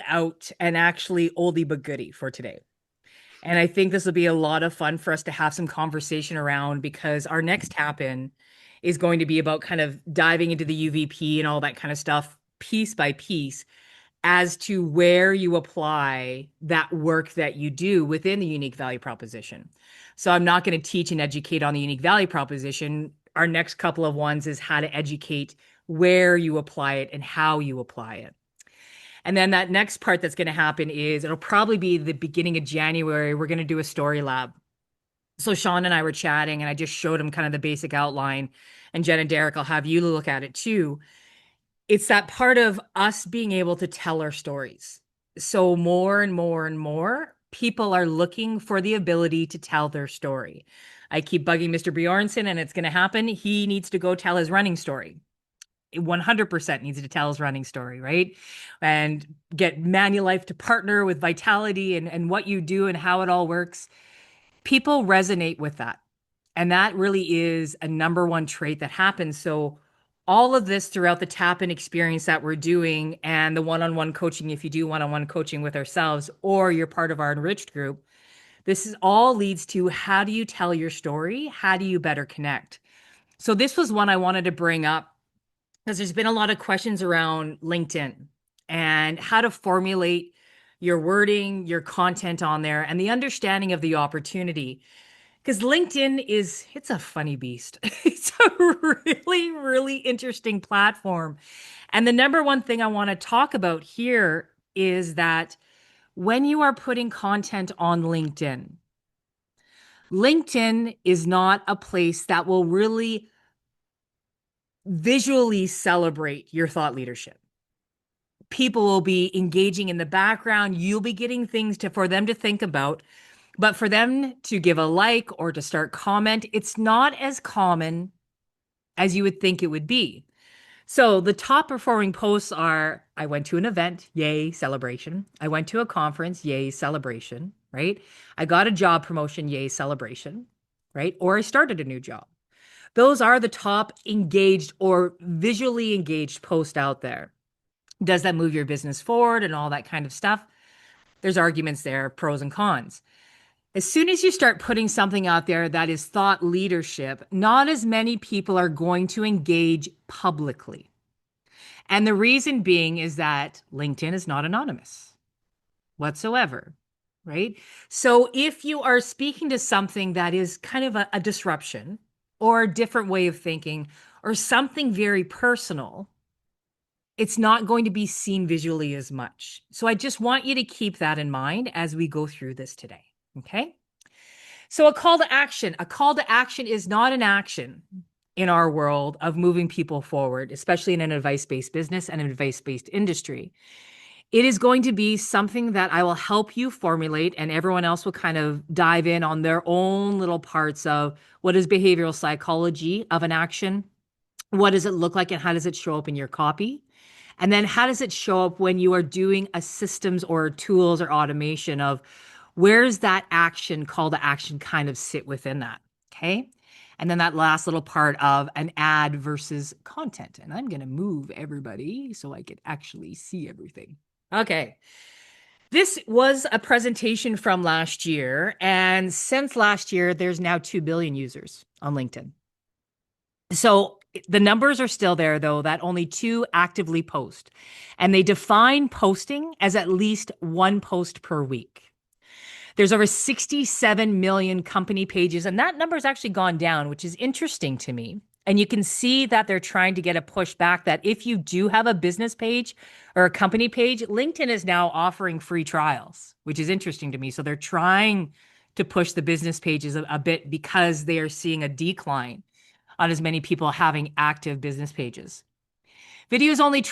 out and actually oldie but goodie for today. And I think this will be a lot of fun for us to have some conversation around because our next tap in is going to be about kind of diving into the UVP and all that kind of stuff piece by piece as to where you apply that work that you do within the unique value proposition. So I'm not going to teach and educate on the unique value proposition. Our next couple of ones is how to educate where you apply it and how you apply it. And then that next part that's going to happen is it'll probably be the beginning of January. We're going to do a story lab. So Sean and I were chatting, and I just showed him kind of the basic outline. And Jen and Derek, I'll have you look at it too. It's that part of us being able to tell our stories. So more and more and more people are looking for the ability to tell their story. I keep bugging Mr. Bjornson, and it's going to happen. He needs to go tell his running story. 100% needs to tell his running story, right? And get Manulife to partner with Vitality and what you do and how it all works. People resonate with that. And that really is a number one trait that happens. So all of this throughout the tap-in experience that we're doing and the one-on-one coaching, if you do one-on-one coaching with ourselves or you're part of our enriched group, this is all leads to how do you tell your story? How do you better connect? So this was one I wanted to bring up because there's been a lot of questions around LinkedIn and how to formulate your wording, your content on there, and the understanding of the opportunity. Because LinkedIn it's a funny beast. It's a really, really interesting platform. And the number one thing I want to talk about here is that when you are putting content on LinkedIn, LinkedIn is not a place that will really visually celebrate your thought leadership. People will be engaging in the background. You'll be getting things for them to think about. But for them to give a like or to start comment, it's not as common as you would think it would be. So the top performing posts are I went to an event, yay, celebration. I went to a conference, yay, celebration, right? I got a job promotion, yay, celebration, right? Or I started a new job. Those are the top engaged or visually engaged posts out there. Does that move your business forward and all that kind of stuff? There's arguments there, pros and cons. As soon as you start putting something out there that is thought leadership, not as many people are going to engage publicly. And the reason being is that LinkedIn is not anonymous whatsoever, right? So if you are speaking to something that is kind of a disruption or a different way of thinking or something very personal, it's not going to be seen visually as much. So I just want you to keep that in mind as we go through this today. Okay. So a call to action. A call to action is not an action in our world of moving people forward, especially in an advice-based business and an advice-based industry. It is going to be something that I will help you formulate, and everyone else will kind of dive in on their own little parts of what is behavioral psychology of an action, what does it look like, and how does it show up in your copy? And then how does it show up when you are doing a systems or tools or automation of where's that action, call to action kind of sit within that? Okay. And then that last little part of an ad versus content. And I'm going to move everybody so I can actually see everything. Okay. This was a presentation from last year. And since last year, there's now 2 billion users on LinkedIn. So the numbers are still there, though, that only two actively post. And they define posting as at least one post per week. There's over 67 million company pages, and that number has actually gone down, which is interesting to me. And you can see that they're trying to get a push back that if you do have a business page or a company page, LinkedIn is now offering free trials, which is interesting to me. So they're trying to push the business pages a bit because they are seeing a decline on as many people having active business pages. Videos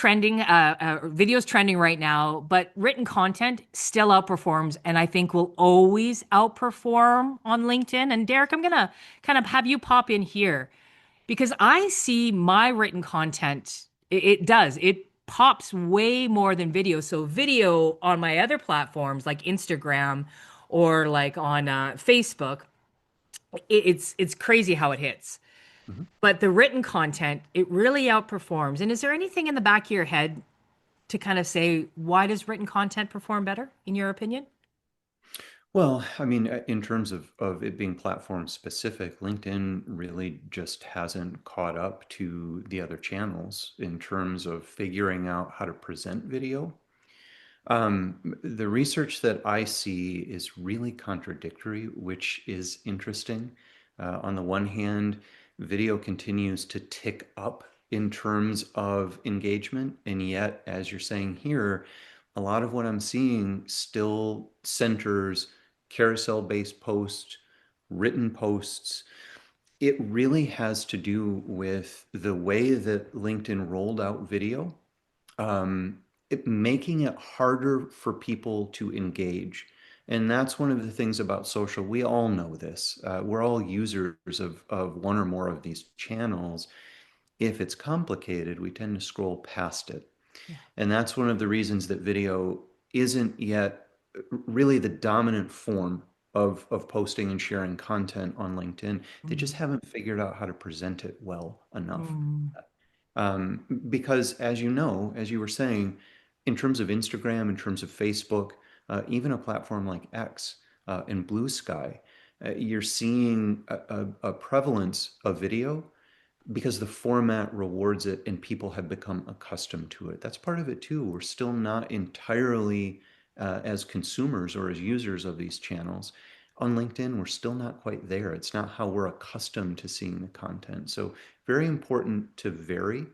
trending right now, but written content still outperforms and I think will always outperform on LinkedIn. And Derek, I'm going to kind of have you pop in here because I see my written content. It pops way more than video. So video on my other platforms like Instagram or like on Facebook, it's crazy how it hits. Mhm. But the written content, it really outperforms. And is there anything in the back of your head to kind of say, why does written content perform better, in your opinion? Well, I mean, in terms of it being platform specific, LinkedIn really just hasn't caught up to the other channels in terms of figuring out how to present video. The research that I see is really contradictory, which is interesting. On the one hand, video continues to tick up in terms of engagement, and yet, as you're saying here, a lot of what I'm seeing still centers carousel-based posts, written posts. It really has to do with the way that LinkedIn rolled out video, um, making it harder for people to engage. And that's one of the things about social. We all know this. We're all users of one or more of these channels. If it's complicated, we tend to scroll past it. Yeah. And that's one of the reasons that video isn't yet really the dominant form of posting and sharing content on LinkedIn. They just Mm. haven't figured out how to present it well enough. Mm. Because as you know, as you were saying, in terms of Instagram, in terms of Facebook, even a platform like X and Blue Sky, you're seeing a prevalence of video because the format rewards it and people have become accustomed to it. That's part of it too. We're still not entirely, as consumers or as users of these channels. On LinkedIn, we're still not quite there. It's not how we're accustomed to seeing the content. So, very important to vary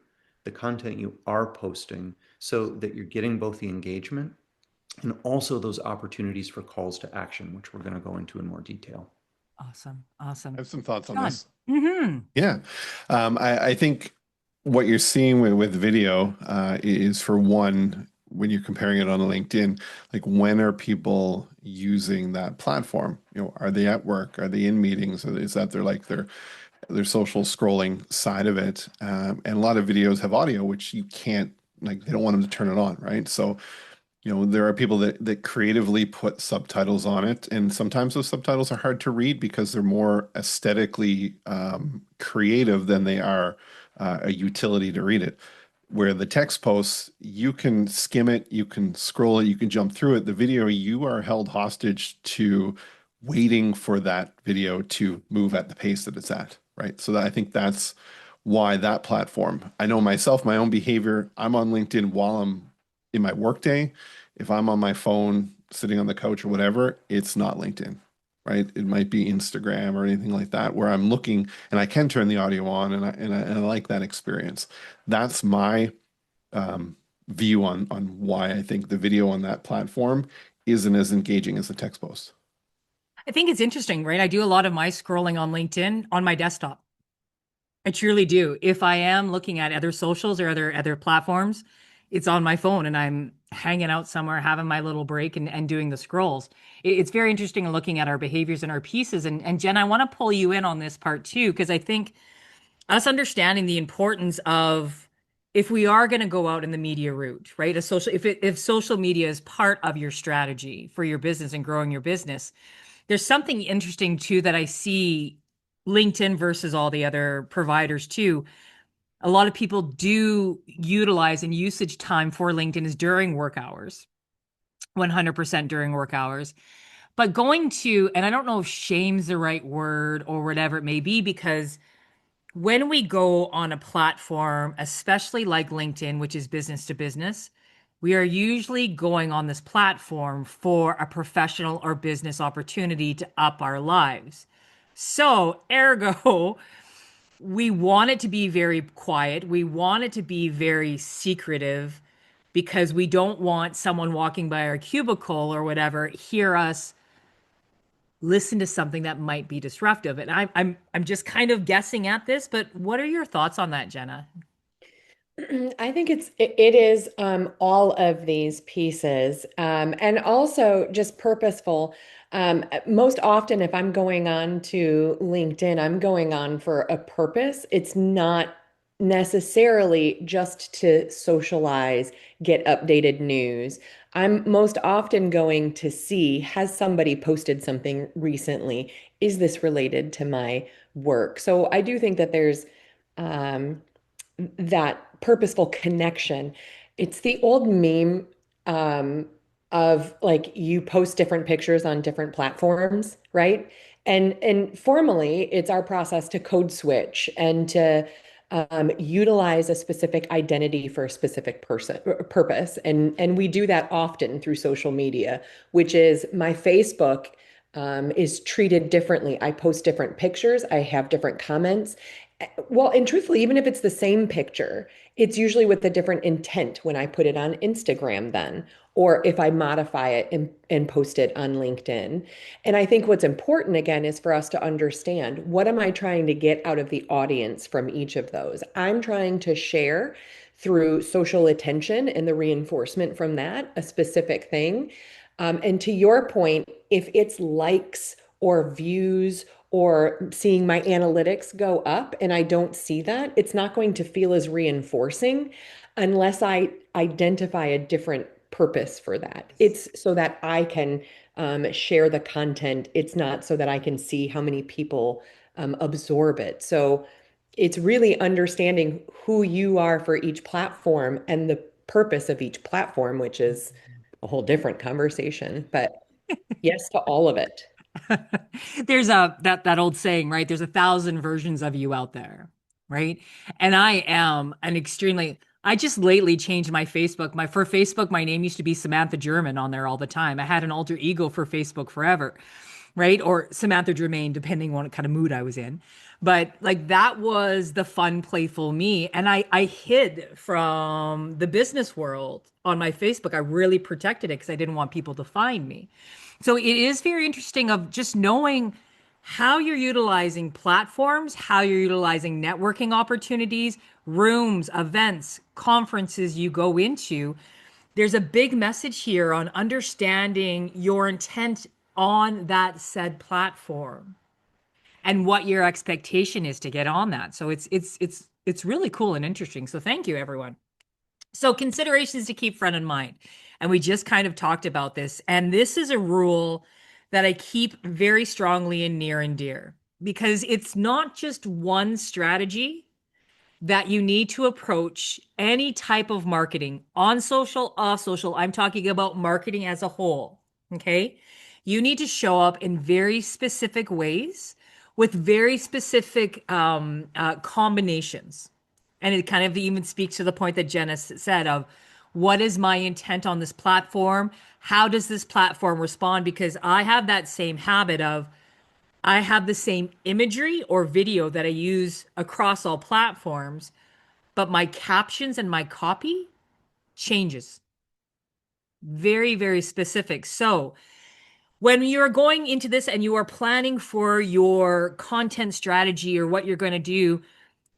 the content you are posting so that you're getting both the engagement and also those opportunities for calls to action, which we're going to go into in more detail. Awesome. I Awesome. have some thoughts on John. this. Hmm. Yeah. I think what you're seeing with video is, for one, when you're comparing it on LinkedIn, like when are people using that platform? Are they at work? Are they in meetings? Is that their social scrolling side of it? And a lot of videos have audio, which you can't, like, they don't want them to turn it on, right? So there are people that creatively put subtitles on it, and sometimes those subtitles are hard to read because they're more aesthetically creative than they are a utility to read it. Where the text posts, you can skim it, you can scroll it, you can jump through it. The video, you are held hostage to waiting for that video to move at the pace that it's at, right? So I think that's why that platform. I know myself, my own behavior. I'm on LinkedIn while I'm in my workday. If I'm on my phone, sitting on the couch or whatever, it's not LinkedIn, right? It might be Instagram or anything like that, where I'm looking and I can turn the audio on, and I like that experience. That's my um, view on why I think the video on that platform isn't as engaging as the text post. I think it's interesting, right? I do a lot of my scrolling on LinkedIn on my desktop. I truly do. If I am looking at other socials or other platforms, it's on my phone and I'm hanging out somewhere, having my little break and doing the scrolls. It's very interesting looking at our behaviors and our pieces. And Jen, I want to pull you in on this part too, because I think us understanding the importance of if we are going to go out in the media route, right? If social media is part of your strategy for your business and growing your business, there's something interesting too that I see LinkedIn versus all the other providers too. A lot of people do utilize and usage time for LinkedIn is during work hours, 100% during work hours. But going to, and I don't know if shame's the right word or whatever it may be, because when we go on a platform, especially like LinkedIn, which is business to business, we are usually going on this platform for a professional or business opportunity to up our lives. So, ergo, we want it to be very quiet. We want it to be very secretive because we don't want someone walking by our cubicle or whatever hear us listen to something that might be disruptive. And I'm just kind of guessing at this, but what are your thoughts on that, Jenna? I think it is all of these pieces, and also just purposeful. Most often, if I'm going on to LinkedIn, I'm going on for a purpose. It's not necessarily just to socialize, get updated news. I'm most often going to see, has somebody posted something recently? Is this related to my work? So I do think that there's um, that purposeful connection. It's the old meme um, of like you post different pictures on different platforms, right? And formally, it's our process to code switch and to utilize a specific identity for a specific person purpose. And we do that often through social media, which is my Facebook is treated differently. I post different pictures, I have different comments. Well, and truthfully, even if it's the same picture, it's usually with a different intent when I put it on Instagram then, or if I modify it and post it on LinkedIn. And I think what's important again is for us to understand what am I trying to get out of the audience from each of those? I'm trying to share through social attention and the reinforcement from that, a specific thing. And to your point, if it's likes or views or seeing my analytics go up and I don't see that, it's not going to feel as reinforcing unless I identify a different purpose for that. It's so that I can share the content. It's not so that I can see how many people absorb it. So it's really understanding who you are for each platform and the purpose of each platform, which is a whole different conversation. But yes to all of it. There's a that old saying, right? There's 1,000 versions of you out there, right? And I am an extremely I just lately changed my Facebook. My for Facebook, my name used to be Samantha German on there all the time. I had an alter ego for Facebook forever, right? Or Samantha Germain, depending on what kind of mood I was in. But like that was the fun, playful me. And I hid from the business world on my Facebook. I really protected it because I didn't want people to find me. So it is very interesting of just knowing how you're utilizing platforms, how you're utilizing networking opportunities, rooms, events, conferences you go into. There's a big message here on understanding your intent on that said platform and what your expectation is to get on that. So it's really cool and interesting. So thank you everyone. So considerations to keep front of mind. And we just kind of talked about this. And this is a rule that I keep very strongly and near and dear because it's not just one strategy that you need to approach any type of marketing on social, off social. I'm talking about marketing as a whole. Okay. You need to show up in very specific ways with very specific combinations. And it kind of even speaks to the point that Jenna said of what is my intent on this platform? How does this platform respond? Because I have that same habit of I have the same imagery or video that I use across all platforms, but my captions and my copy changes. Very, very specific. So when you're going into this and you are planning for your content strategy or what you're going to do,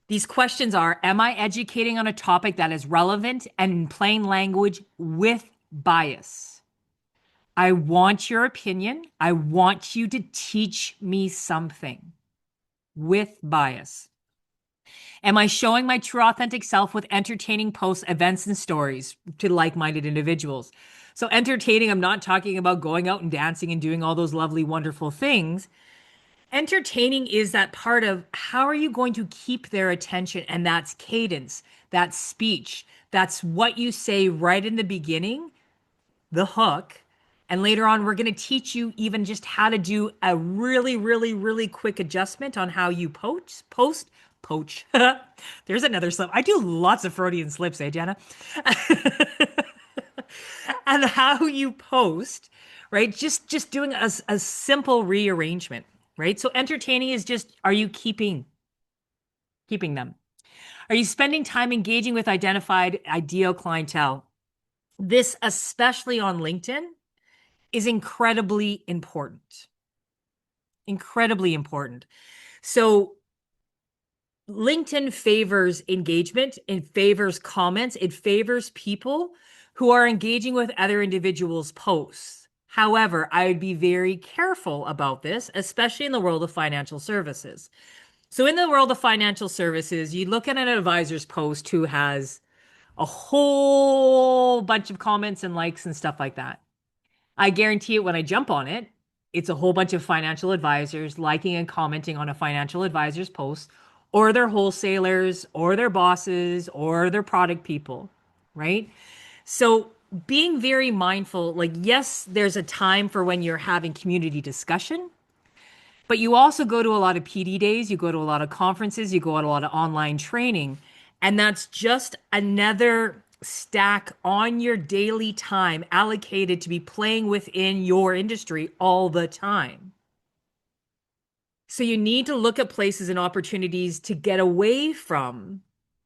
these questions are, am I educating on a topic that is relevant and in plain language with bias? I want your opinion. I want you to teach me something with bias. Am I showing my true authentic self with entertaining posts, events, and stories to like-minded individuals? So entertaining, I'm not talking about going out and dancing and doing all those lovely, wonderful things. Entertaining is that part of how are you going to keep their attention? And that's cadence, that's speech, that's what you say right in the beginning, the hook. And later on, we're going to teach you even just how to do a really, really, really quick adjustment on how you poach. There's another slip. I do lots of Freudian slips, eh, Jenna? And how you post, right? Just doing a simple rearrangement, right? So entertaining is just, are you keeping them? Are you spending time engaging with identified ideal clientele? This, especially on LinkedIn, is incredibly important. Incredibly important. So LinkedIn favors engagement, it favors comments, it favors people who are engaging with other individuals' posts. However, I would be very careful about this, especially in the world of financial services. So, in the world of financial services, you look at an advisor's post who has a whole bunch of comments and likes and stuff like that. I guarantee it when I jump on it, it's a whole bunch of financial advisors liking and commenting on a financial advisor's post, or their wholesalers, or their bosses, or their product people. right? So being very mindful, like, yes, there's a time for when you're having community discussion, but you also go to a lot of PD days, you go to a lot of conferences, you go to a lot of online training, and that's just another stack on your daily time allocated to be playing within your industry all the time. So you need to look at places and opportunities to get away from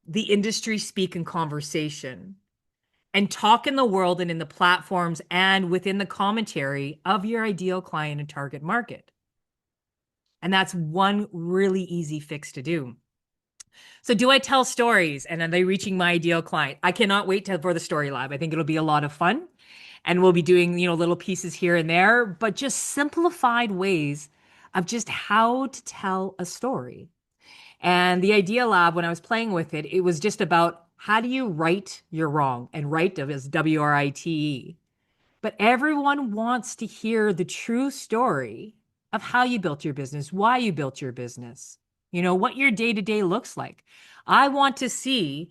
the industry speak and conversation and talk in the world and in the platforms and within the commentary of your ideal client and target market. And that's one really easy fix to do. So do I tell stories and are they reaching my ideal client? I cannot wait for the story lab. I think it'll be a lot of fun and we'll be doing, little pieces here and there, but just simplified ways of just how to tell a story. And the idea lab, when I was playing with it, it was just about how do you right your wrong, and right is WRITE. But everyone wants to hear the true story of how you built your business, why you built your business, what your day to day looks like. I want to see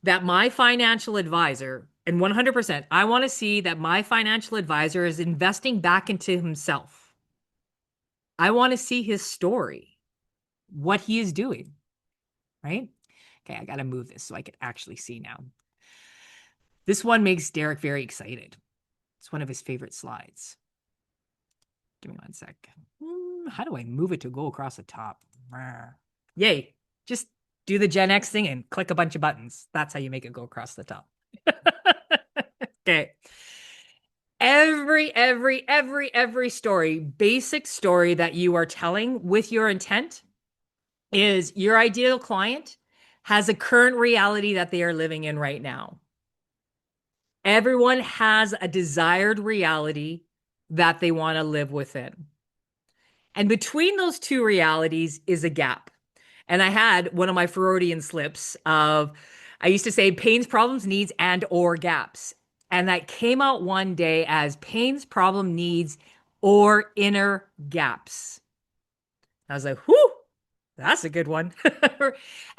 that my financial advisor, and 100%, I want to see that my financial advisor is investing back into himself. I want to see his story, what he is doing, right? Okay, I got to move this so I can actually see now. This one makes Derek very excited. It's one of his favorite slides. Give me one sec. How do I move it to go across the top? Yay. Just do the Gen X thing and click a bunch of buttons. That's how you make it go across the top. Okay. Every story, basic story that you are telling with your intent is your ideal client has a current reality that they are living in right now. Everyone has a desired reality that they want to live within. And between those two realities is a gap. And I had one of my Freudian slips of, I used to say pains, problems, needs, and or gaps. And that came out one day as pains, problem, needs, or inner gaps. I was like, whew, that's a good one.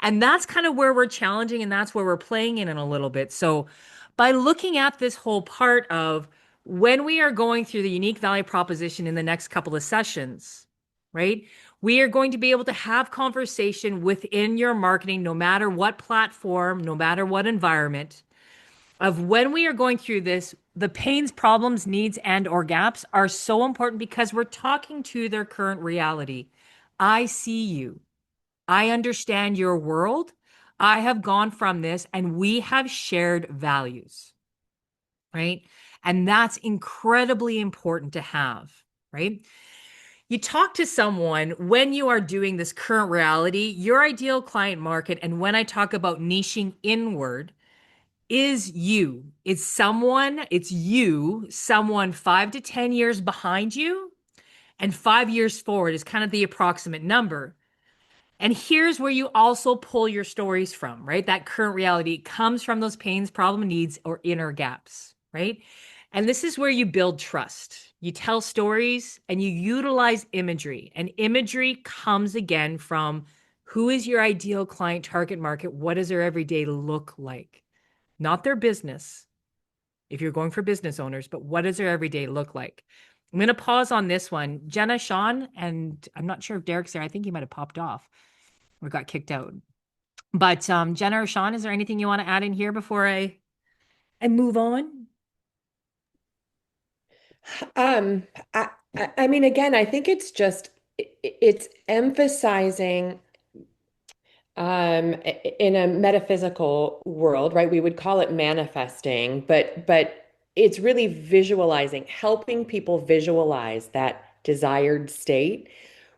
And that's kind of where we're challenging and that's where we're playing in a little bit. So by looking at this whole part of when we are going through the unique value proposition in the next couple of sessions, right? We are going to be able to have conversation within your marketing, no matter what platform, no matter what environment, of when we are going through this, the pains, problems, needs, and or gaps are so important because we're talking to their current reality. I see you. I understand your world. I have gone from this and we have shared values, right? And that's incredibly important to have, right? You talk to someone when you are doing this current reality, your ideal client market. And when I talk about niching inward, is you. It's you, someone 5 to 10 years behind you, and 5 years forward is kind of the approximate number. And here's where you also pull your stories from, right? That current reality comes from those pains, problem, needs, or inner gaps, right? And this is where you build trust. You tell stories and you utilize imagery. And imagery comes again from who is your ideal client target market? What does their everyday look like? Not their business, if you're going for business owners, but what does their everyday look like? I'm going to pause on this one. Jenna, Sean, and I'm not sure if Derek's there. I think he might have popped off or got kicked out. But Jenna or Sean, is there anything you want to add in here before I move on? Um, I, I mean, again, I think it's just it's emphasizing in a metaphysical world, right? We would call it manifesting, but it's really visualizing, helping people visualize that desired state,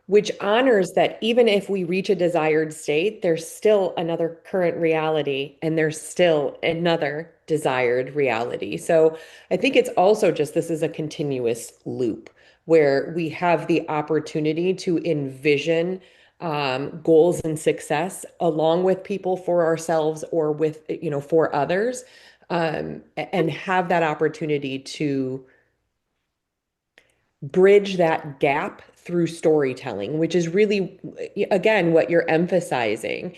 which honors that even if we reach a desired state, there's still another current reality and there's still another desired reality. So I think it's also just this is a continuous loop where we have the opportunity to envision goals and success along with people for ourselves or with, for others, and have that opportunity to bridge that gap through storytelling, which is really, again, what you're emphasizing.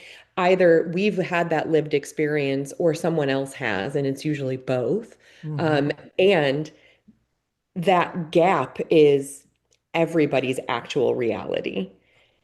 either we've had that lived experience or someone else has, and it's usually both. Mhm. And that gap is everybody's actual reality.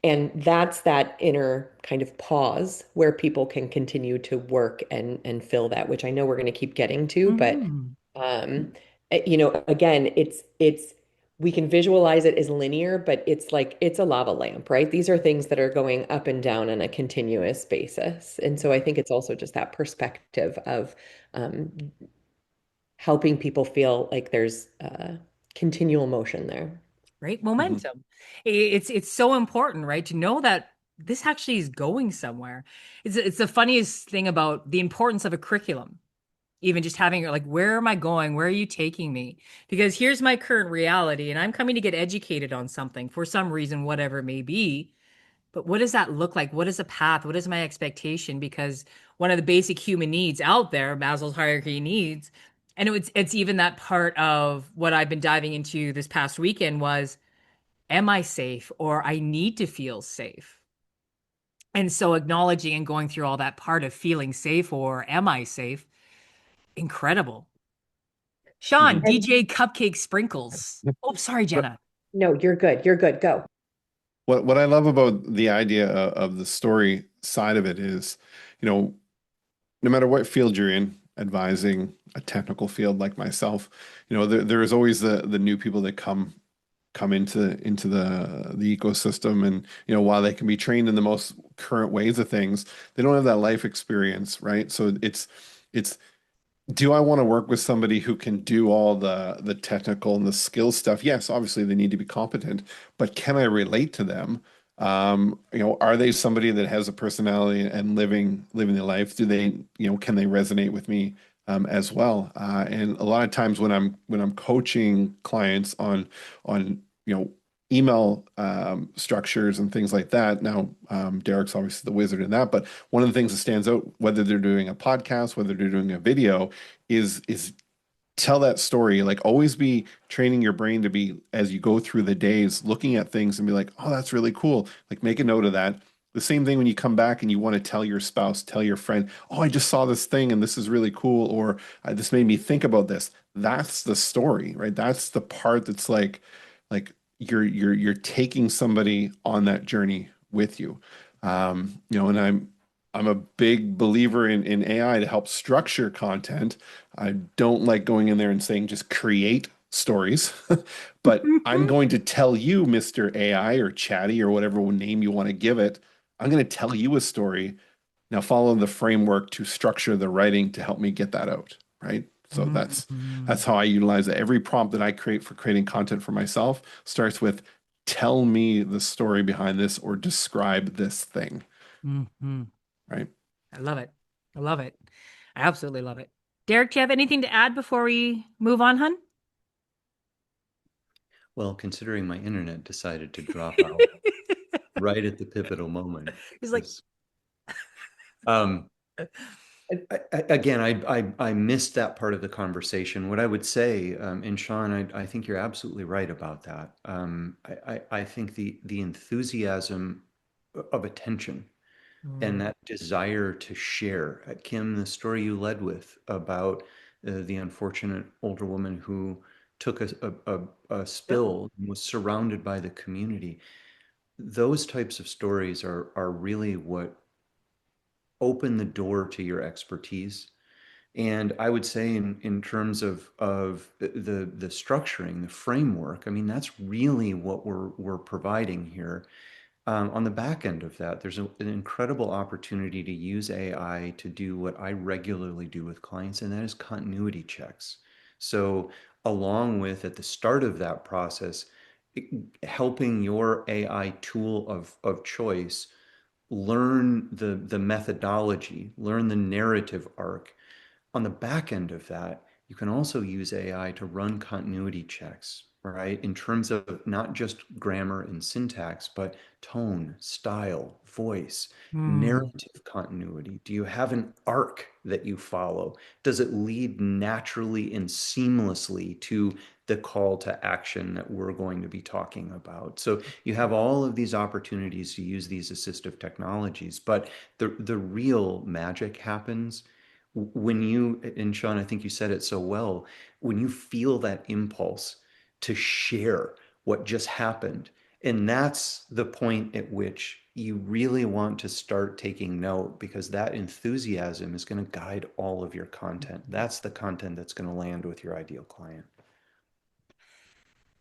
And that's that inner kind of pause where people can continue to work and fill that, which I know we're going to keep getting to, but Mhm. um, again, it's we can visualize it as linear, but it's like it's a lava lamp, right? These are things that are going up and down on a continuous basis. And so I think it's also just that perspective of um, helping people feel like there's continual motion there. Right? Mhm. Momentum. It's so important, right? To know that this actually is going somewhere. It's the funniest thing about the importance of a curriculum. Even just having like, where am I going? Where are you taking me? Because here's my current reality, and I'm coming to get educated on something for some reason, whatever it may be. But what does that look like? What is the path? What is my expectation? Because one of the basic human needs out there, Maslow's hierarchy of needs, and it's even that part of what I've been diving into this past weekend was, am I safe or I need to feel safe? And so acknowledging and going through all that part of feeling safe or am I safe? Incredible. Sean, Mhm. And DJ Cupcake Sprinkles. Oh, sorry, But Jenna. no, you're good. You're good. Go. what I love about the idea of the story side of it is, you know, no matter what field you're in, advising a technical field like myself, there is always the new people that come into the ecosystem, and while they can be trained in the most current ways of things, they don't have that life experience, right? So it's do I want to work with somebody who can do all the technical and the skill stuff? Yes, obviously they need to be competent, but can I relate to them? Are they somebody that has a personality and living their life? Do they, can they resonate with me as well? And a lot of times when I'm coaching clients on email structures and things like that. Now, Derek's obviously the wizard in that, but one of the things that stands out, whether they're doing a podcast, whether they're doing a video, is tell that story. Like always be training your brain to be, as you go through the days, looking at things and be like, oh, that's really cool. Like make a note of that. The same thing when you come back and you want to tell your spouse, tell your friend, oh, I just saw this thing and this is really cool, or this made me think about this. That's the story, right? That's the part that's like you're taking somebody on that journey with you. And I'm a big believer in AI to help structure content. I don't like going in there and saying just create stories, but I'm going to tell you, Mr. AI or Chatty or whatever name you want to give it. I'm going to tell you a story. Now follow the framework to structure the writing to help me get that out, right? So that's Mhm. how I utilize it. Every prompt that I create for creating content for myself starts with tell me the story behind this or describe this thing, Mhm. right? I love it. I love it. I absolutely love it. Derek, do you have anything to add before we move on, hun? Well, considering my internet decided to drop out right at the pivotal moment, He's like, because um, again, I missed that part of the conversation. What I would say, and Sean, I think you're absolutely right about that. I think the enthusiasm of attention and mm, that desire to share. Kim, the story you led with about the unfortunate older woman who took a yep. spill and was surrounded by the community. Those types of stories are really what open the door to your expertise. And I would say in terms of the structuring, the framework, I mean, that's really what we're providing here. On the back end of that, there's an incredible opportunity to use AI to do what I regularly do with clients, and that is continuity checks. So, along with at the start of that process, helping your AI tool of choice learn the methodology, learn the narrative arc. On the back end of that, you can also use AI to run continuity checks, right? In terms of not just grammar and syntax, but tone, style, voice, Hmm. narrative continuity. Do you have an arc that you follow? Does it lead naturally and seamlessly to the call to action that we're going to be talking about? So you have all of these opportunities to use these assistive technologies, but the real magic happens when you, and Sean, I think you said it so well, when you feel that impulse to share what just happened. And that's the point at which you really want to start taking note, because that enthusiasm is going to guide all of your content. That's the content that's going to land with your ideal client.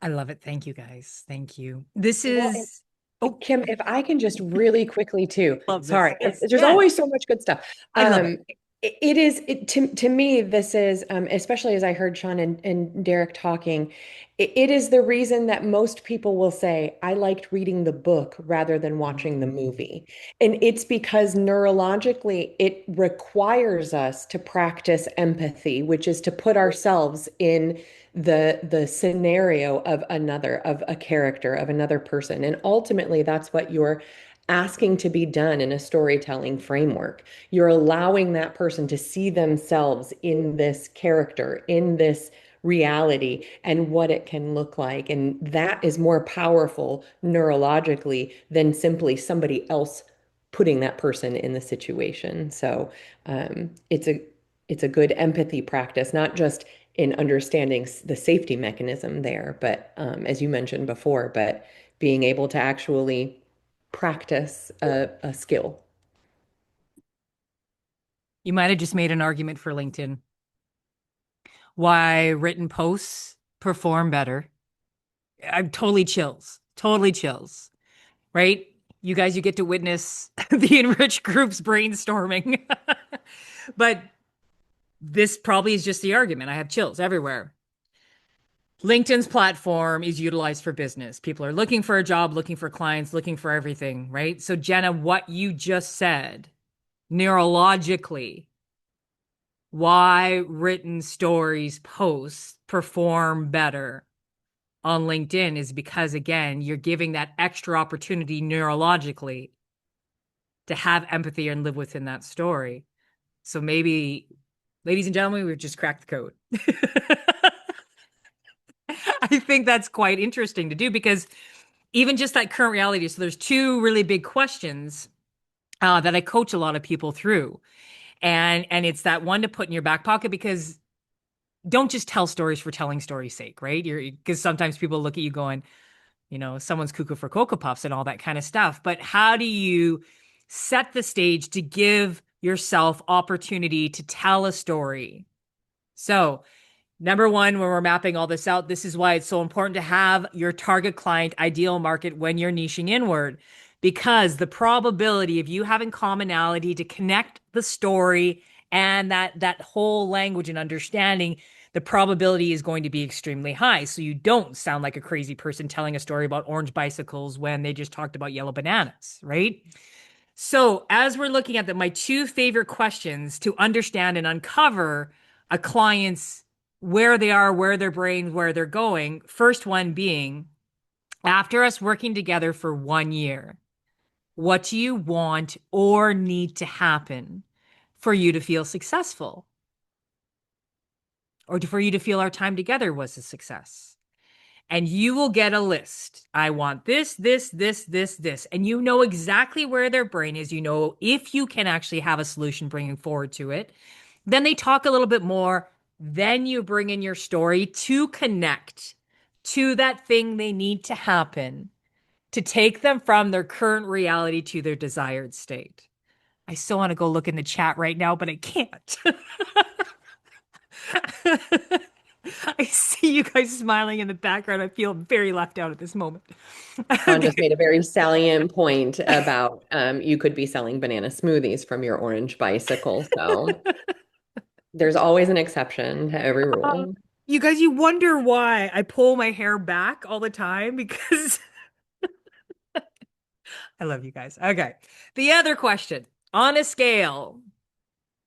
I love it. Thank you guys. Thank you. This Well, is, oh, Kim, if I can just really quickly too, love this. sorry, Yes, there's yes. always so much good stuff. I love it. It is to me, this is especially as I heard Sean and Derek talking, it is the reason that most people will say, I liked reading the book rather than watching the movie. And it's because neurologically it requires us to practice empathy, which is to put ourselves in the scenario of a character, of another person. And ultimately that's what you're asking to be done in a storytelling framework. You're allowing that person to see themselves in this character, in this reality, and what it can look like. And that is more powerful neurologically than simply somebody else putting that person in the situation. So it's a good empathy practice, not just in understanding the safety mechanism there, but as you mentioned before, but being able to actually practice a skill. You might have just made an argument for LinkedIn. Why written posts perform better. I'm totally chills, totally chills, right? You guys, you get to witness the enriched group's brainstorming. But this probably is just the argument. I have chills everywhere. LinkedIn's platform is utilized for business. People are looking for a job, looking for clients, looking for everything, right? So, Jenna, what you just said neurologically, why written stories, posts perform better on LinkedIn is because, again, you're giving that extra opportunity neurologically to have empathy and live within that story. So maybe, ladies and gentlemen, we've just cracked the code. I think that's quite interesting to do because even just that current reality. So there's two really big questions that I coach a lot of people through, and it's that one to put in your back pocket because don't just tell stories for telling stories' sake, right? You're because sometimes people look at you going, someone's cuckoo for Cocoa Puffs and all that kind of stuff. But how do you set the stage to give yourself opportunity to tell a story? So, number one, when we're mapping all this out, this is why it's so important to have your target client ideal market when you're niching inward, because the probability of you having commonality to connect the story and that whole language and understanding, the probability is going to be extremely high. So you don't sound like a crazy person telling a story about orange bicycles when they just talked about yellow bananas, right? So, as we're looking at my two favorite questions to understand and uncover a client's where they are, where their brain, where they're going. First one being, after us working together for 1 year, what do you want or need to happen for you to feel successful? Or for you to feel our time together was a success? And you will get a list. I want this, this, this, this, this. And you know exactly where their brain is. You know if you can actually have a solution bringing forward to it. Then they talk a little bit more. Then you bring in your story to connect to that thing they need to happen to take them from their current reality to their desired state. I still want to go look in the chat right now, but I can't. I see you guys smiling in the background. I feel very left out at this moment. Sean just Okay. made a very salient point about you could be selling banana smoothies from your orange bicycle. So there's always an exception to every Um, rule. you guys, you wonder why I pull my hair back all the time because I love you guys. Okay. The other question on a scale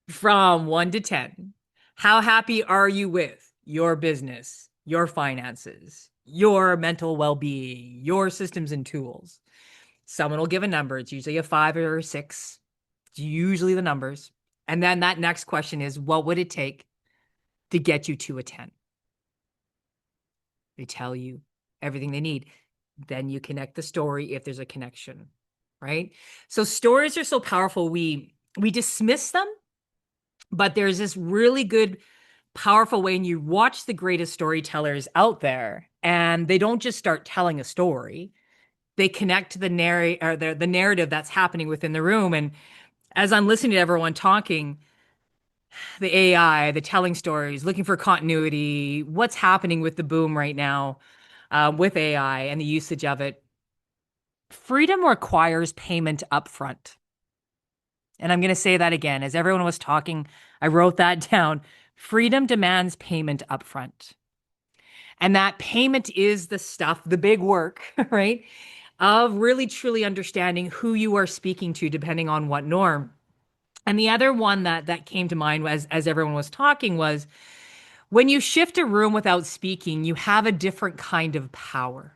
from 1 to 10, how happy are you with your business, your finances, your mental well-being, your systems and tools. Someone will give a number. It's usually a 5 or a 6. It's usually the numbers. And then that next question is, what would it take to get you to a 10? They tell you everything they need. Then you connect the story if there's a connection, right? So stories are so powerful. We dismiss them, but there's this really good, powerful way. And you watch the greatest storytellers out there, and they don't just start telling a story. They connect to the narrative that's happening within the room. And as I'm listening to everyone talking, the AI, the telling stories, looking for continuity, what's happening with the boom right now with AI and the usage of it. Freedom requires payment upfront. And I'm going to say that again. As everyone was talking, I wrote that down. Freedom demands payment upfront. And that payment is the stuff, the big work, right? Of really truly understanding who you are speaking to, depending on what norm. And the other one that came to mind as everyone was talking was when you shift a room without speaking, you have a different kind of power.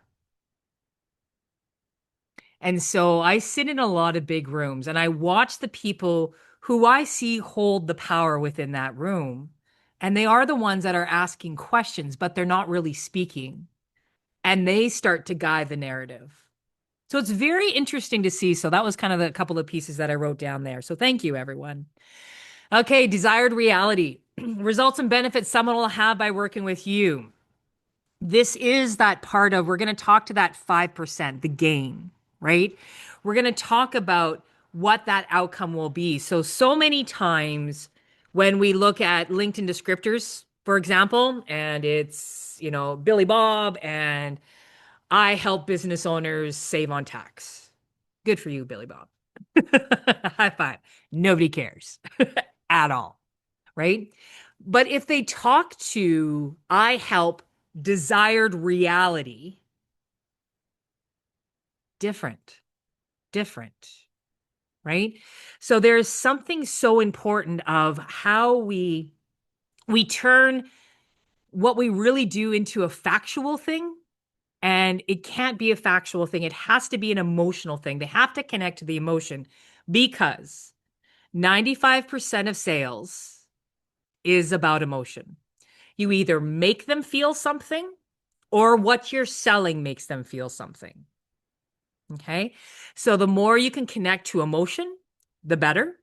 And so I sit in a lot of big rooms and I watch the people who I see hold the power within that room. And they are the ones that are asking questions, but they're not really speaking. And they start to guide the narrative. So it's very interesting to see. So that was kind of the couple of pieces that I wrote down there. So thank you, everyone. Okay, desired reality. Results and benefits someone will have by working with you. This is that part of, we're going to talk to that 5%, the gain, right? We're going to talk about what that outcome will be. So many times when we look at LinkedIn descriptors, for example, and it's, Billy Bob and I help business owners save on tax. Good for you, Billy Bob. High five. Nobody cares at all, right? But if they talk to I help desired reality, different, different, right? So there's something so important of how we turn what we really do into a factual thing. And it can't be a factual thing. It has to be an emotional thing. They have to connect to the emotion because 95% of sales is about emotion. You either make them feel something or what you're selling makes them feel something. Okay. So the more you can connect to emotion, the better.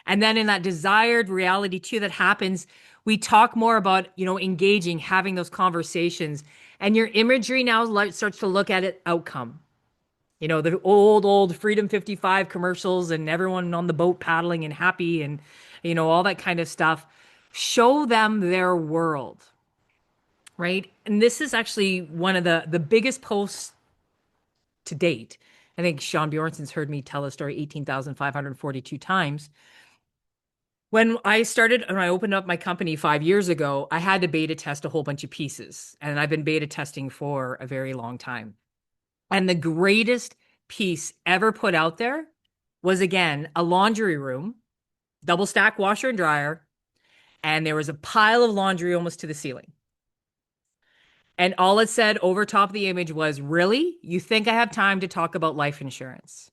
And then in that desired reality too that happens, we talk more about, engaging, having those conversations, and your imagery now starts to look at it outcome. The old Freedom 55 commercials and everyone on the boat paddling and happy and, all that kind of stuff. Show them their world, right? And this is actually one of the biggest posts to date. I think Sean Bjornson's heard me tell the story 18,542 times. When I opened up my company 5 years ago, I had to beta test a whole bunch of pieces. And I've been beta testing for a very long time. And the greatest piece ever put out there was, again, a laundry room, double stack washer and dryer. And there was a pile of laundry almost to the ceiling. And all it said over top of the image was, really? You think I have time to talk about life insurance?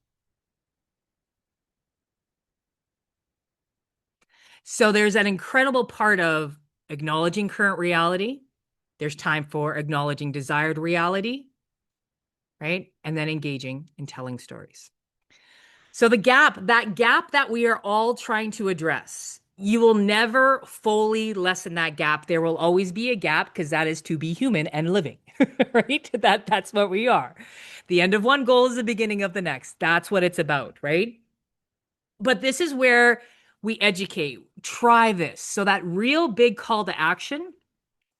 So there's an incredible part of acknowledging current reality. There's time for acknowledging desired reality, right? And then engaging in telling stories. So that gap that we are all trying to address, you will never fully lessen that gap. There will always be a gap because that is to be human and living, right? That's what we are. The end of one goal is the beginning of the next. That's what it's about, right? But this is where we educate. Try this. So that real big call to action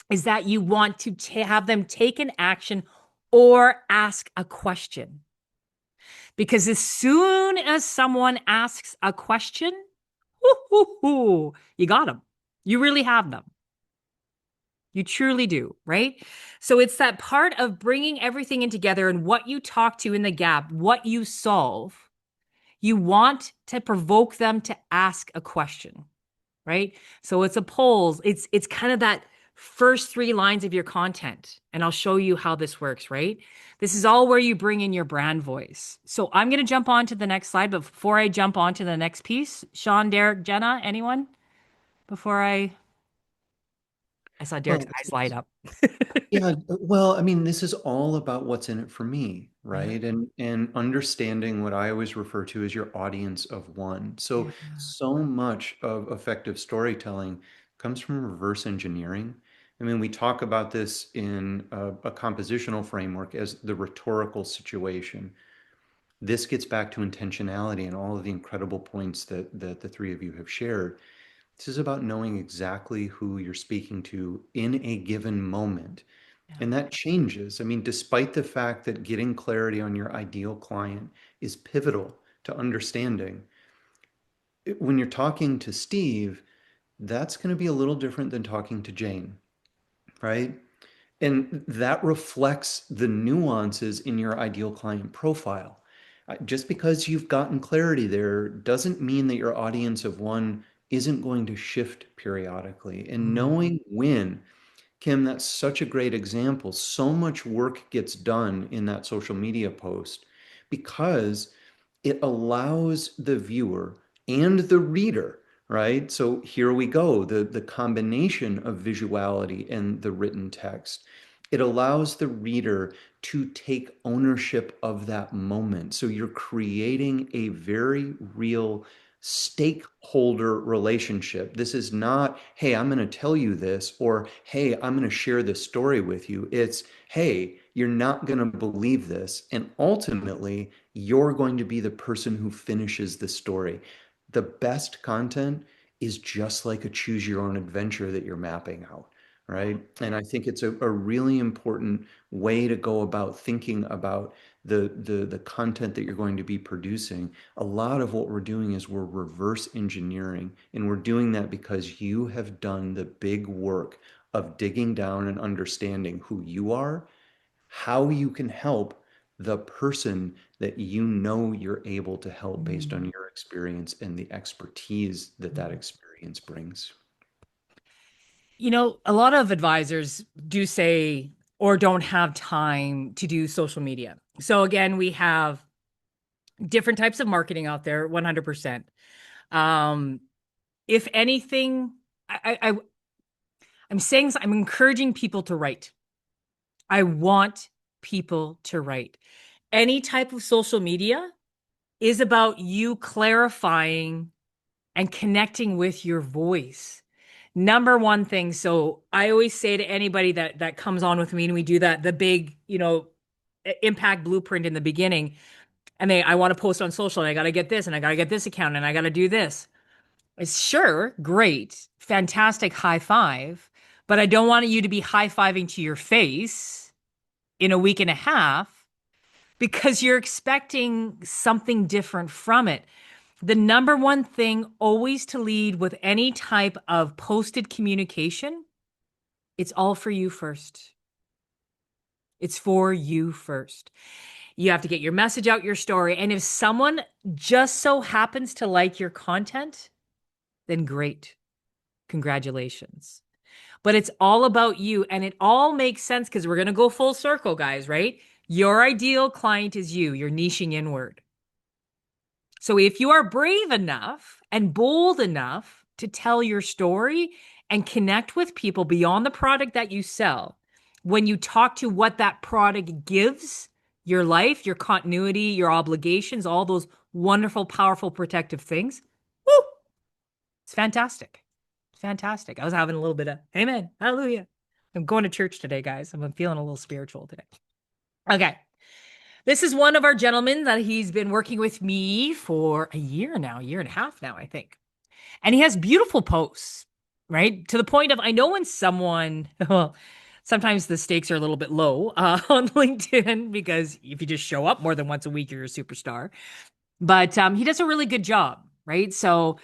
is that you want to have them take an action or ask a question. Because as soon as someone asks a question, you got them. You really have them. You truly do, right? So it's that part of bringing everything in together and what you talk to in the gap, what you solve. You want to provoke them to ask a question, right? So it's a polls. It's kind of that first 3 lines of your content. And I'll show you how this works, right? This is all where you bring in your brand voice. So I'm going to jump on to the next slide. But before I jump on to the next piece, Sean, Derek, Jenna, anyone? Before I saw Derek's Well, eyes light up. yeah, well, I mean, this is all about what's in it for me, Yeah, right? And understanding what I always refer to as your audience of one. yeah, So much of effective storytelling comes from reverse engineering. I mean, we talk about this in a compositional framework as the rhetorical situation. This gets back to intentionality and all of the incredible points that the three of you have shared. This is about knowing exactly who you're speaking to in a given moment. yeah. And that changes. I mean, despite the fact that getting clarity on your ideal client is pivotal to understanding, when you're talking to Steve, that's going to be a little different than talking to Jane, right? And that reflects the nuances in your ideal client profile. Just because you've gotten clarity there doesn't mean that your audience of one isn't going to shift periodically. And Mm, knowing when, Kim, that's such a great example. So much work gets done in that social media post because it allows the viewer and the reader, right? So here we go, the combination of visuality and the written text. It allows the reader to take ownership of that moment. So you're creating a very real stakeholder relationship. This is not, hey, I'm going to tell you this, or hey, I'm going to share this story with you. It's, hey, you're not going to believe this. And ultimately, you're going to be the person who finishes the story. The best content is just like a choose your own adventure that you're mapping out, right? And I think it's a really important way to go about thinking about the content that you're going to be producing. A lot of what we're doing is we're reverse engineering, and we're doing that because you have done the big work of digging down and understanding who you are, how you can help the person that you know you're able to help based on mm, your experience and the expertise that that mm. experience brings. A lot of advisors do say or don't have time to do social media. So again, we have different types of marketing out there, 100%. Um, if anything, I'm saying I'm encouraging people to write. I want people to write. Any type of social media is about you clarifying and connecting with your voice. Number one thing. So I always say to anybody that comes on with me and we do that, the big, impact blueprint in the beginning, and I want to post on social and I got to get this and I got to get this account and I got to do this. It's sure, great, fantastic, high five, but I don't want you to be high fiving to your face in a week and a half because you're expecting something different from it. The number one thing always to lead with any type of posted communication, it's all for you first. It's for you first. You have to get your message out, your story. And if someone just so happens to like your content, then great. Congratulations. But it's all about you. And it all makes sense because we're going to go full circle, guys, right? Your ideal client is you. You're niching inward. So if you are brave enough and bold enough to tell your story and connect with people beyond the product that you sell, when you talk to what that product gives, your life, your continuity, your obligations, all those wonderful, powerful, protective things, woo, it's fantastic. It's fantastic. I was having a little bit of, amen, hallelujah. I'm going to church today, guys. I'm feeling a little spiritual today. Okay. This is one of our gentlemen that he's been working with me for a year now, a year and a half now, I think. And he has beautiful posts, right? To the point of I know when someone, well, sometimes the stakes are a little bit low on LinkedIn because if you just show up more than once a week, you're a superstar. But he does a really good job, right? So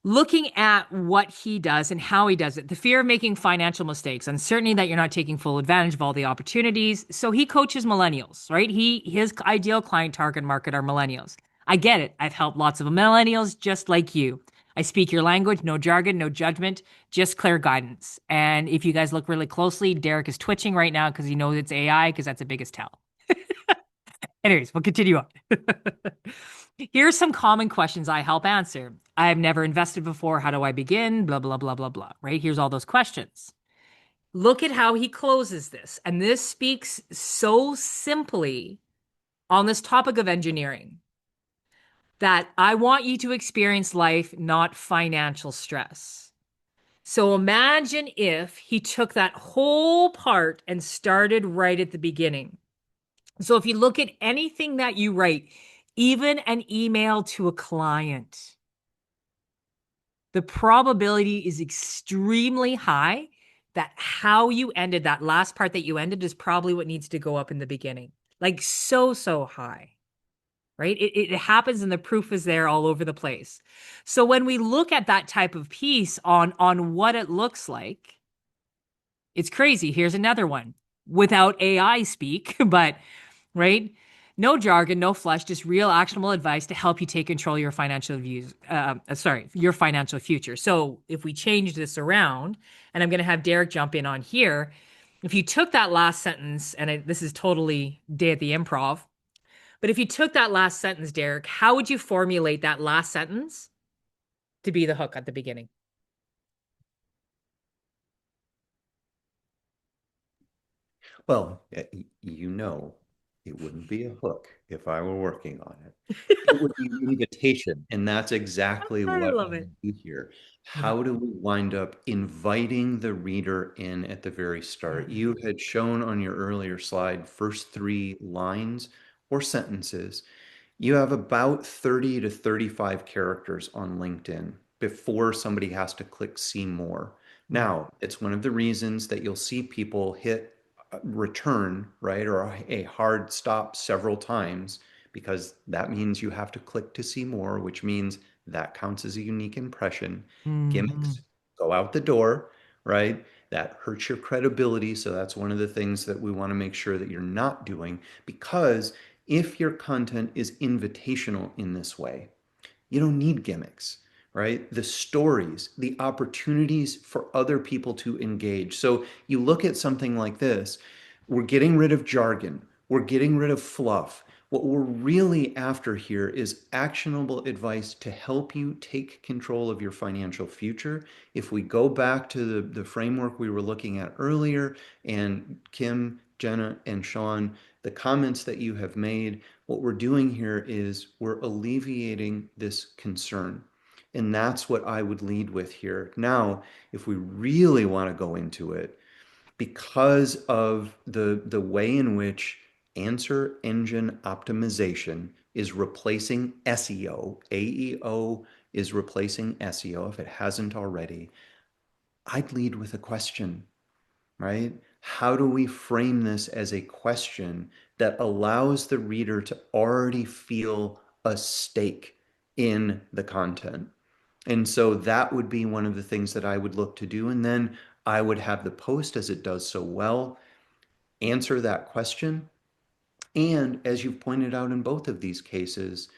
looking at what he does and how he does it, the fear of making financial mistakes, uncertainty that you're not taking full advantage of all the opportunities. So he coaches millennials, right? His ideal client target market are millennials. I get it. I've helped lots of millennials just like you. I speak your language, no jargon, no judgment, just clear guidance. And if you guys look really closely, Derek is twitching right now because he knows it's AI because that's the biggest tell. Anyways, we'll continue on. Here's some common questions I help answer. I have never invested before. How do I begin? Blah, blah, blah, blah, blah. Right? Here's all those questions. Look at how he closes this. And this speaks so simply on this topic of engineering that I want you to experience life, not financial stress. So imagine if he took that whole part and started right at the beginning. So if you look at anything that you write, even an email to a client, the probability is extremely high that how you ended that last part that you ended is probably what needs to go up in the beginning. Like so, so high, right? It happens and the proof is there all over the place. So when we look at that type of piece on what it looks like, it's crazy. Here's another one without AI speak, but right? No jargon, no fluff, just real actionable advice to help you take control of your financial views. Your financial future. So if we change this around, and I'm going to have Derek jump in on here, if you took that last sentence, and this is totally day at the improv, but if you took that last sentence, Derek, how would you formulate that last sentence to be the hook at the beginning? Well, you know, it wouldn't be a hook if I were working on it. It would be an invitation, and that's exactly I what love we it. do here. Yeah. How do we wind up inviting the reader in at the very start? You had shown on your earlier slide, first three lines or sentences. You have about 30 to 35 characters on LinkedIn before somebody has to click see more. Mm. Now, it's one of the reasons that you'll see people hit return, right, or a hard stop several times because that means you have to click to see more, which means that counts as a unique impression. Mhm. Gimmicks go out the door, right? That hurts your credibility. So that's one of the things that we want to make sure that you're not doing because if your content is invitational in this way, you don't need gimmicks, right? The stories, the opportunities for other people to engage. So you look at something like this, we're getting rid of jargon, we're getting rid of fluff. What we're really after here is actionable advice to help you take control of your financial future. If we go back to the framework we were looking at earlier, and Kim, Jenna, and Sean, the comments that you have made, what we're doing here is we're alleviating this concern. And that's what I would lead with here. Now, if we really want to go into it, because of the way in which answer engine optimization is replacing SEO, AEO is replacing SEO if it hasn't already, I'd lead with a question, right? How do we frame this as a question that allows the reader to already feel a stake in the content? And so that would be one of the things that I would look to do. And then I would have the post, as it does so well, answer that question. And as you've pointed out in both of these cases,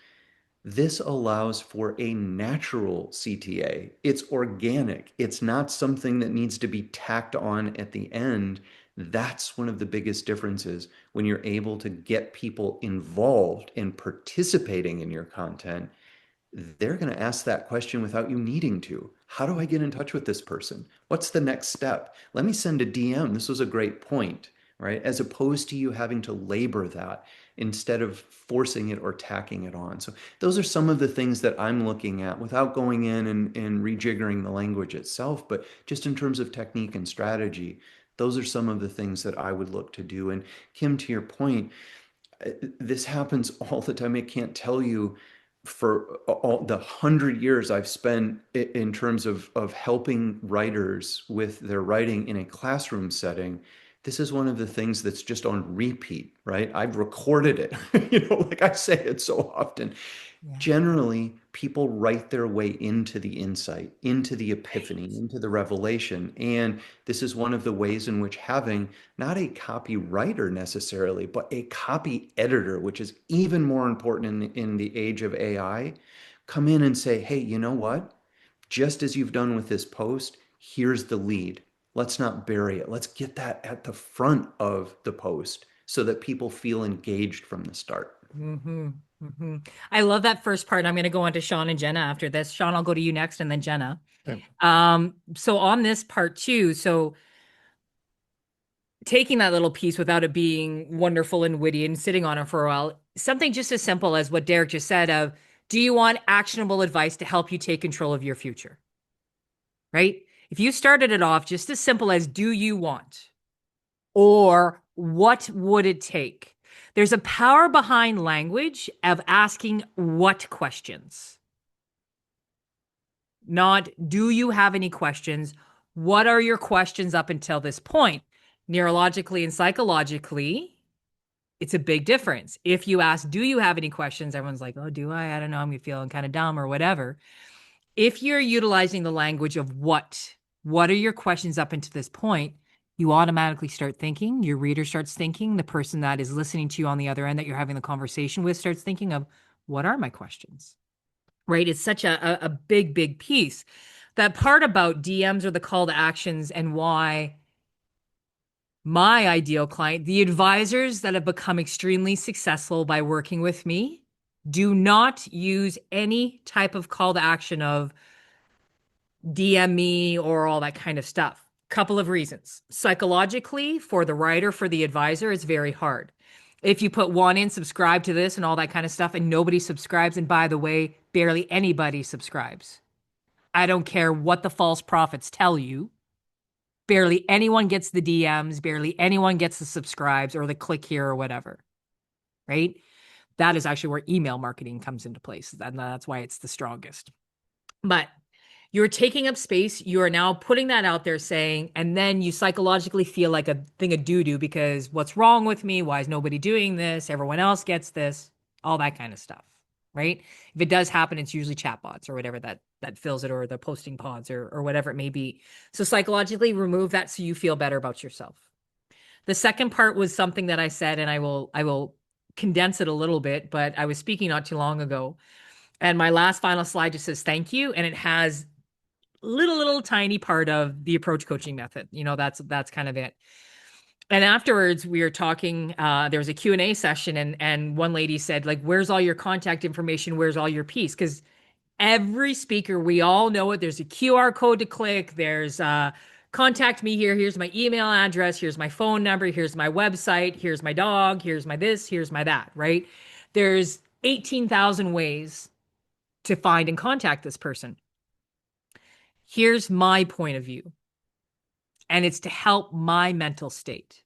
this allows for a natural CTA. It's organic. It's not something that needs to be tacked on at the end. That's one of the biggest differences when you're able to get people involved in participating in your content. They're going to ask that question without you needing to. How do I get in touch with this person? What's the next step? Let me send a DM. This was a great point, right? As opposed to you having to labor that instead of forcing it or tacking it on. So those are some of the things that I'm looking at without going in and rejiggering the language itself, but just in terms of technique and strategy, those are some of the things that I would look to do. And Kim, to your point, this happens all the time. I can't tell you for all the 100 years I've spent in terms of helping writers with their writing in a classroom setting. This is one of the things that's just on repeat, right? I've recorded it, like I say it so often. Yeah. Generally, people write their way into the insight, into the epiphany, Right. into the revelation. And this is one of the ways in which having not a copywriter necessarily, but a copy editor, which is even more important in the age of AI, come in and say, hey, you know what? just as you've done with this post, here's the lead. Let's not bury it. Let's get that at the front of the post so that people feel engaged from the start. Mm-hmm. Mm-hmm. I love that first part. I'm going to go on to Sean and Jenna after this. Sean, I'll go to you next and then Jenna. Okay. So on this part too, so taking that little piece without it being wonderful and witty and sitting on it for a while, something just as simple as what Derek just said of, do you want actionable advice to help you take control of your future? Right? If you started it off just as simple as, do you want? Or what would it take? There's a power behind language of asking what questions. Not, do you have any questions? What are your questions up until this point? Neurologically and psychologically, it's a big difference. If you ask, do you have any questions? Everyone's like, oh, do I? I don't know. I'm feeling kind of dumb or whatever. If you're utilizing the language of what are your questions up until this point? You automatically start thinking, your reader starts thinking, the person that is listening to you on the other end that you're having the conversation with starts thinking of, what are my questions? Right? It's such a big, big piece. That part about DMs or the call to actions and why my ideal client, the advisors that have become extremely successful by working with me, do not use any type of call to action of DM me or all that kind of stuff. Couple of reasons. Psychologically, for the writer, for the advisor, it's very hard. If you put one in, subscribe to this and all that kind of stuff, and nobody subscribes, and by the way, barely anybody subscribes. I don't care what the false prophets tell you. Barely anyone gets the DMs, barely anyone gets the subscribes or the click here or whatever. Right? That is actually where email marketing comes into place. And that's why it's the strongest. But you're taking up space. You are now putting that out there saying, and then you psychologically feel like a thing of doo-doo because what's wrong with me? Why is nobody doing this? Everyone else gets this, all that kind of stuff, right? If it does happen, it's usually chatbots or whatever that fills it, or the posting pods or whatever it may be. So psychologically remove that so you feel better about yourself. The second part was something that I said, and I will condense it a little bit, but I was speaking not too long ago. And my last final slide just says thank you. And it has little tiny part of the approach coaching method. That's kind of it. And afterwards we were talking, there was a Q&A session, and one lady said, like, where's all your contact information? Where's all your piece? Because every speaker, we all know it. There's a QR code to click. There's contact me here. Here's my email address. Here's my phone number. Here's my website. Here's my dog. Here's my this. Here's my that, right? There's 18,000 ways to find and contact this person. Here's my point of view, and it's to help my mental state.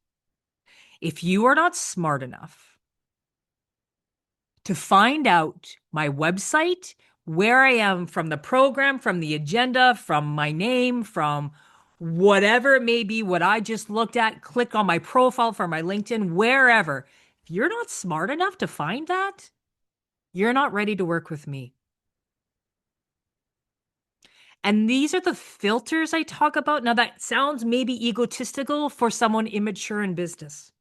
If you are not smart enough to find out my website, where I am from the program, from the agenda, from my name, from whatever it may be, what I just looked at, click on my profile for my LinkedIn, wherever. If you're not smart enough to find that, you're not ready to work with me. And these are the filters I talk about. Now, that sounds maybe egotistical for someone immature in business.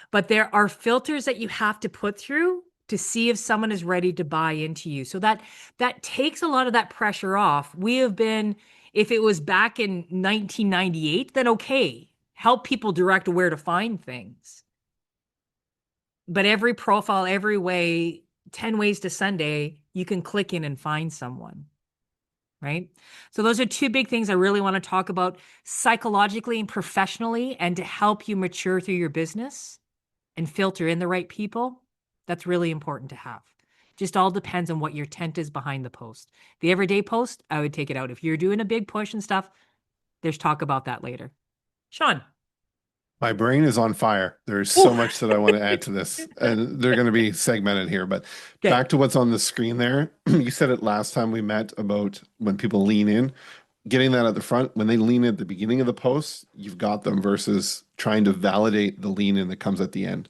But there are filters that you have to put through to see if someone is ready to buy into you. So that takes a lot of that pressure off. We have been, if it was back in 1998, then okay, help people direct where to find things. But every profile, every way, 10 ways to Sunday, you can click in and find someone. Right? So those are two big things I really want to talk about psychologically and professionally, and to help you mature through your business and filter in the right people. That's really important to have. Just all depends on what your intent is behind the post. The everyday post, I would take it out. If you're doing a big push and stuff, there's talk about that later. Sean. My brain is on fire. There's Ooh. so much that I want to add to this, and they're going to be segmented here. But Okay. back to what's on the screen there. You said it last time we met about when people lean in, getting that at the front. When they lean in at the beginning of the post, you've got them versus trying to validate the lean in that comes at the end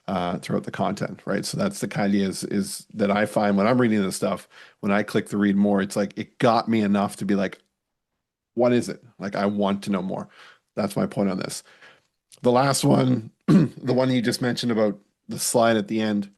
throughout the content, right? So that's the idea is that I find when I'm reading this stuff, when I click the read more, it's like it got me enough to be like, what is it? Like, I want to know more. That's my point on this. The last one, the one you just mentioned about the slide at the end,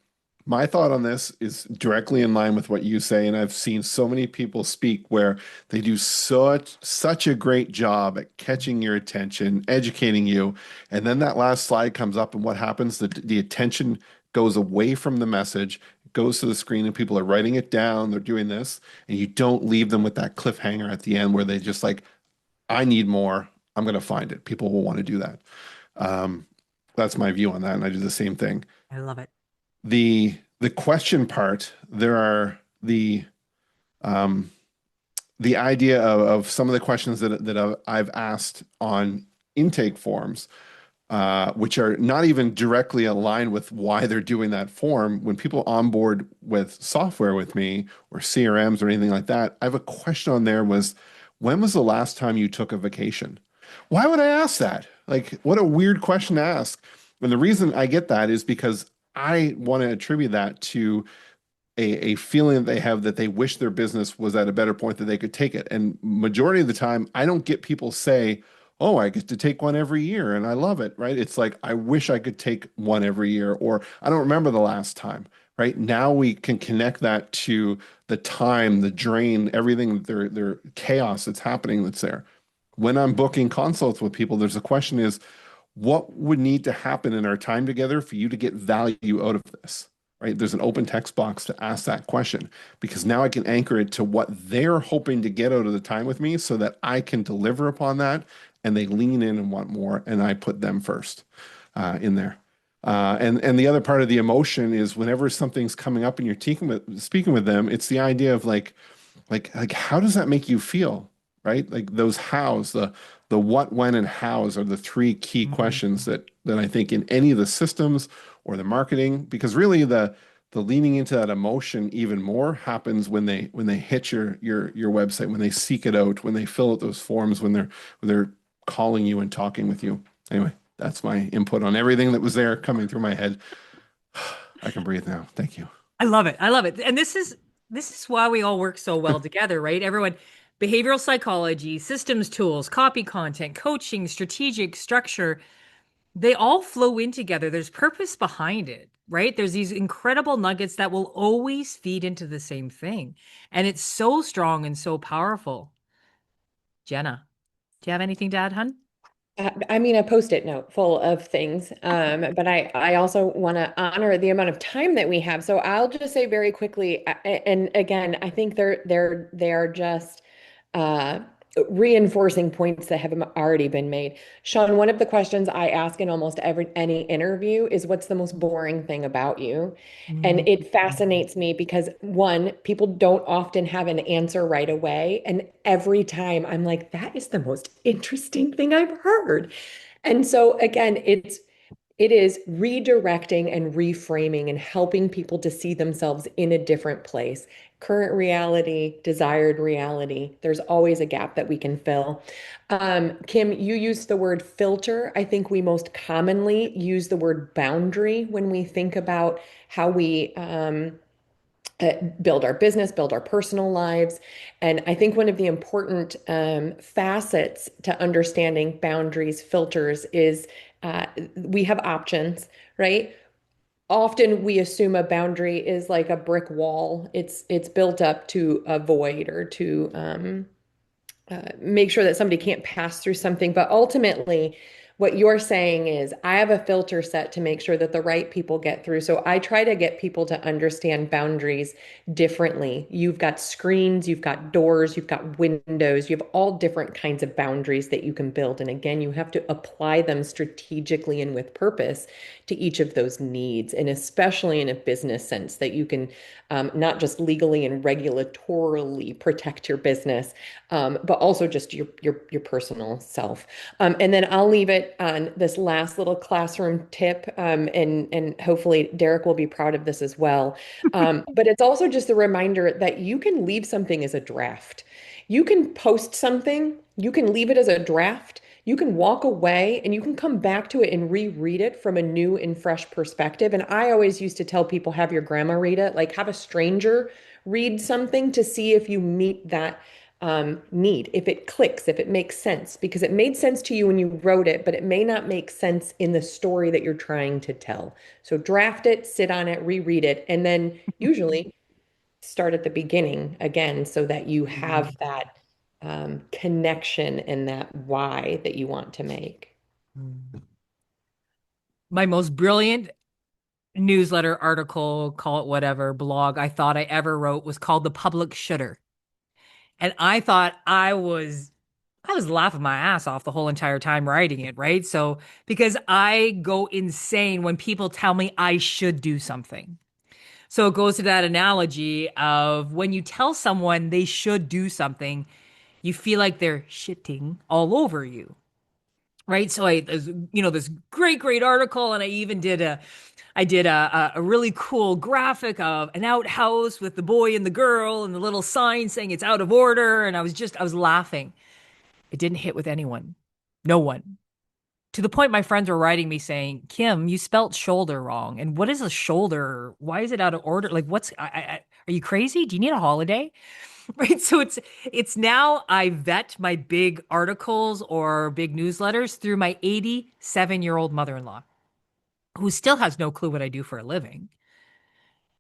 My thought on this is directly in line with what you say, and I've seen so many people speak where they do such a great job at catching your attention, educating you, and then that last slide comes up, and what happens? The attention goes away from the message, goes to the screen, and people are writing it down. They're doing this, and you don't leave them with that cliffhanger at the end where they just like, I need more. I'm going to find it. People will want to do that. Um, that's my view on that, and I do the same thing. I love it. The question part, there are um, the idea of some of the questions that I've asked on intake forms, which are not even directly aligned with why they're doing that form. When people onboard with software with me or CRMs or anything like that, I have a question on there was, when was the last time you took a vacation? Why would I ask that? Like, what a weird question to ask. And the reason I get that is because I want to attribute that to a feeling that they have that they wish their business was at a better point that they could take it. And majority of the time, I don't get people say, "Oh, I get to take one every year and I love it," right? It's like, I wish I could take one every year, or I don't remember the last time, right? Now we can connect that to the time, the drain, everything, their chaos that's happening that's there. When I'm booking consults with people, there's a question is, what would need to happen in our time together for you to get value out of this? Right? There's an open text box to ask that question because now I can anchor it to what they're hoping to get out of the time with me so that I can deliver upon that and they lean in and want more and I put them first in there. And the other part of the emotion is whenever something's coming up and you're speaking with them, it's the idea of like how does that make you feel? Right? Like those hows, the what, when, and hows are the three key questions Mhm. that I think in any of the systems or the marketing, because really the leaning into that emotion even more happens when they hit your website, when they seek it out, when they fill out those forms, when they're calling you and talking with you. Anyway, that's my input on everything that was there coming through my head. I can breathe now. Thank you. I love it. I love it. And this is why we all work so well together, right? Everyone, behavioral psychology, systems tools, copy content, coaching, strategic structure, they all flow in together. There's purpose behind it, right? There's these incredible nuggets that will always feed into the same thing. And it's so strong and so powerful. Jenna, do you have anything to add, hun? I mean, a post-it note full of things, but I also want to honor the amount of time that we have. So I'll just say very quickly, and again, I think they are just uh, reinforcing points that have already been made. Sean, one of the questions I ask in almost every any interview is, "What's the most boring thing about you?" And Mhm. it fascinates me because one, people don't often have an answer right away. And every time I'm like, that is the most interesting thing I've heard. And so again, it is redirecting and reframing and helping people to see themselves in a different place. Current reality, desired reality. There's always a gap that we can fill. Kim, you used the word filter. I think we most commonly use the word boundary when we think about how we build our business, build our personal lives. And I think one of the important facets to understanding boundaries, filters is we have options, right? Often we assume a boundary is like a brick wall. It's built up to avoid or to make sure that somebody can't pass through something. But ultimately, what you're saying is, I have a filter set to make sure that the right people get through. So I try to get people to understand boundaries differently. You've got screens, you've got doors, you've got windows, you have all different kinds of boundaries that you can build. And again, you have to apply them strategically and with purpose to each of those needs, and especially in a business sense that you can not just legally and regulatorily protect your business, but also just your personal self. And then I'll leave it on this last little classroom tip, and hopefully Derek will be proud of this as well. But it's also just a reminder that you can leave something as a draft. You can post something, you can leave it as a draft. You can walk away and you can come back to it and reread it from a new and fresh perspective. And I always used to tell people, have your grandma read it, like have a stranger read something to see if you meet that need, if it clicks, if it makes sense, because it made sense to you when you wrote it, but it may not make sense in the story that you're trying to tell. So draft it, sit on it, reread it, and then usually start at the beginning again so that you have that connection and that why that you want to make. My most brilliant newsletter, article, call it whatever, blog I thought I ever wrote was called The Public Should'er. And I thought I was laughing my ass off the whole entire time writing it, right? So, because I go insane when people tell me I should do something. So it goes to that analogy of when you tell someone they should do something, you feel like they're shitting all over you. Right. So there's, this great article. And I did a really cool graphic of an outhouse with the boy and the girl and the little sign saying it's out of order. And I was laughing. It didn't hit with anyone. No one. To the point my friends were writing me saying, Kim, you spelt shoulder wrong. And what is a shoulder? Why is it out of order? Like, are you crazy? Do you need a holiday? Right. So it's now I vet my big articles or big newsletters through my 87-year-old mother-in-law, who still has no clue what I do for a living.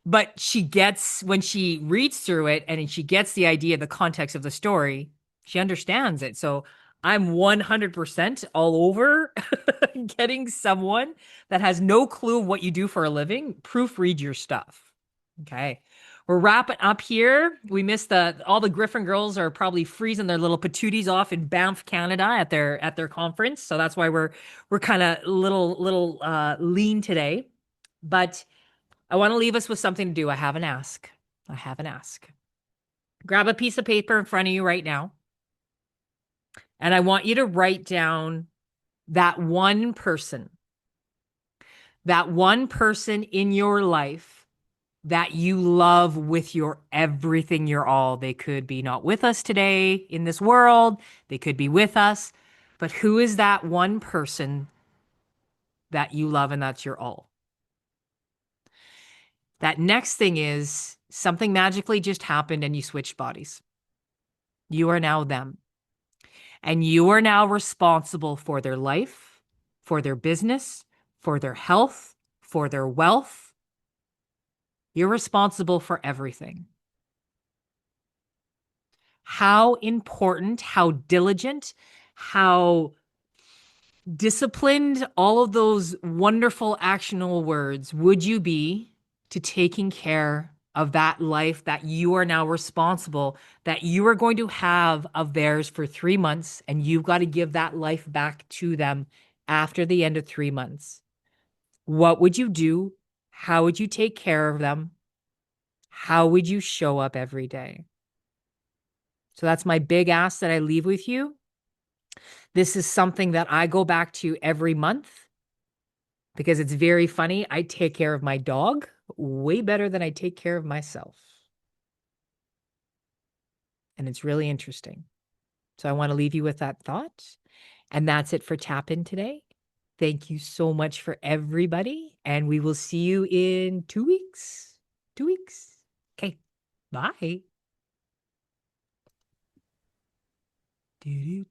But she gets, when she reads through it and she gets the idea, the context of the story, she understands it. So I'm 100% all over getting someone that has no clue what you do for a living, proofread your stuff. Okay. We're wrapping up here. We missed all the Griffin girls are probably freezing their little patooties off in Banff, Canada at their conference. So that's why we're kind of little lean today. But I want to leave us with something to do. I have an ask. I have an ask. Grab a piece of paper in front of you right now. And I want you to write down that one person in your life that you love with your everything, your all. They could be not with us today in this world. They could be with us. But who is that one person that you love and that's your all? That next thing is something magically just happened and you switched bodies. You are now them. And you are now responsible for their life, for their business, for their health, for their wealth. You're responsible for everything. How important, how diligent, how disciplined, all of those wonderful actionable words would you be to taking care of that life that you are now responsible, that you are going to have of theirs for 3 months, and you've got to give that life back to them after the end of 3 months? What would you do? How would you take care of them? How would you show up every day? So that's my big ask that I leave with you. This is something that I go back to every month because it's very funny. I take care of my dog way better than I take care of myself. And it's really interesting. So I want to leave you with that thought. And that's it for Tap In today. Thank you so much for everybody. And we will see you in 2 weeks. 2 weeks. Okay. Bye. Do, do,